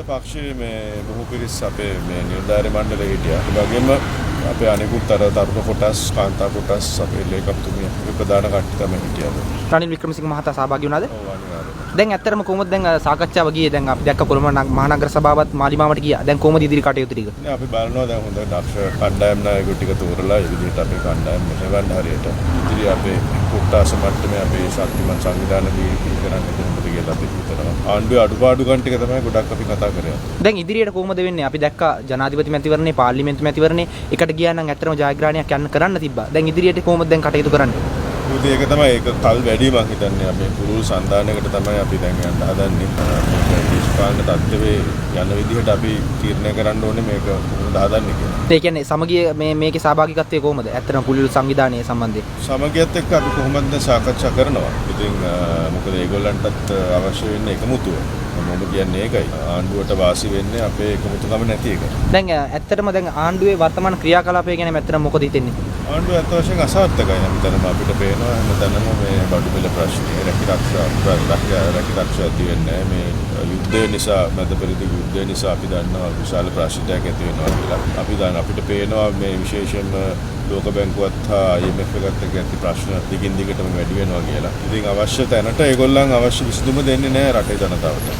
පක්ෂයේ මේ බොහෝ පිරිස් අපේ මේ නිලධාරී මණ්ඩලයේ හිටියා. ඒ වගේම අපේ අනිකුත් අර තරුණ කොටස්, කාන්තා කොටස් අපේ ලේකම්තුමිය ප්‍රධාන කට්ටිය තමයි හිටියා. රනිල් වික්‍රමසිංහ මහතා සහභාගී වුණාද? ඔව් අනිවාර්යයෙන්ම. දැන් ඇත්තටම කොහොමද දැන් සාකච්ඡාව ගියේ? දැන් අපි දැක්ක කොළඹ මහනගර සභාවත් මාලිමාවට ගියා. දැන් කොහොමද ඉදිරි කටයුතු ටික? අපි බලනවා දැන් හොඳ දක්ෂ කණ්ඩායම් නායකයෝ ටික තෝරලා ඒ විදිහට අපේ කණ්ඩායම මෙහෙවන්න හරියට. ඉදිරි අපේ කොට්ටාස මට්ටමේ අපේ ශක්තිමත් සංවිධාන දීර්ඝ කරන්න කොහොමද කියලා අපි හිතනවා. ආණ්ඩුවේ අඩුපාඩුකම් ටික තමයි ගොඩක් අපි කතා කරන්නේ. දැන් ඉදිරියට කොහොමද වෙන්නේ? අපි දැක්කා ජනාධිපති මැතිවරණේ පාර්ලිමේන්තු මැතිවරණේ එකට ගියා නම් ඇත්තටම ජයග්‍රහණයක් යන්න කරන්න තිබ්බා. දැන් ඉදිරියට කොහොමද දැන් කටයුතු කරන්නේ? ඒක තමයි ඒක කල් වැඩි මං හිතන්නේ අපේ පුරුල් සන්දානයකට තමයි අපි දැන් යන්න හදන්නේ. මේක දේශපාලන තත්ත්වයේ යන විදිහට අපි තීරණය කරන්න ඕනේ මේක කොහොමද හදන්නේ කියලා. ඒ කියන්නේ සමගිය මේකේ සහභාගීත්වය කොහොමද? ඇත්තටම පුරුල් සංවිධානයේ සම්බන්ධයෙන්. සමගියත් එක්ක අපි කොහොමද සාකච්ඡා කරනවා. ඉතින් මොකද ඒගොල්ලන්ටත් අවශ්‍ය වෙන්නේ එකමුතුව. මම කියන්නේ ඒකයි. ආණ්ඩුවට වාසි වෙන්නේ අපේ එකමුතුකම නැති එක. දැන් ඇත්තටම දැන් ආණ්ඩුවේ වර්තමාන ක්‍රියාකලාපය ගැන ඇත්තටම මොකද හිතෙන්නේ? ආණ්ඩුව අත් වශයෙන් අසාර්ථකයි. හැමතැනම අපිට පේනවා හැමතැනම මේ බඩු මිල ප්‍රශ්නේ රැකිරක්ෂා ඇති වෙන්නේ මේ යුද්ධය නිසා මැද පෙරදිග යුද්ධය නිසා අපි දන්නවා විශාල ප්‍රශ්නයක් ඇති වෙනවා කියලා. අපි දන්න අපිට පේනවා මේ විශේෂයෙන්ම ලෝක බැංකුවත් හා IMF එකත් එක්ක ඇති ප්‍රශ්න දිගින් දිගටම වැඩි වෙනවා කියලා. ඉතින් අවශ්‍ය තැනට ඒගොල්ලන් අවශ්‍ය විසඳුම දෙන්නේ නැහැ රටේ ජනතාවට.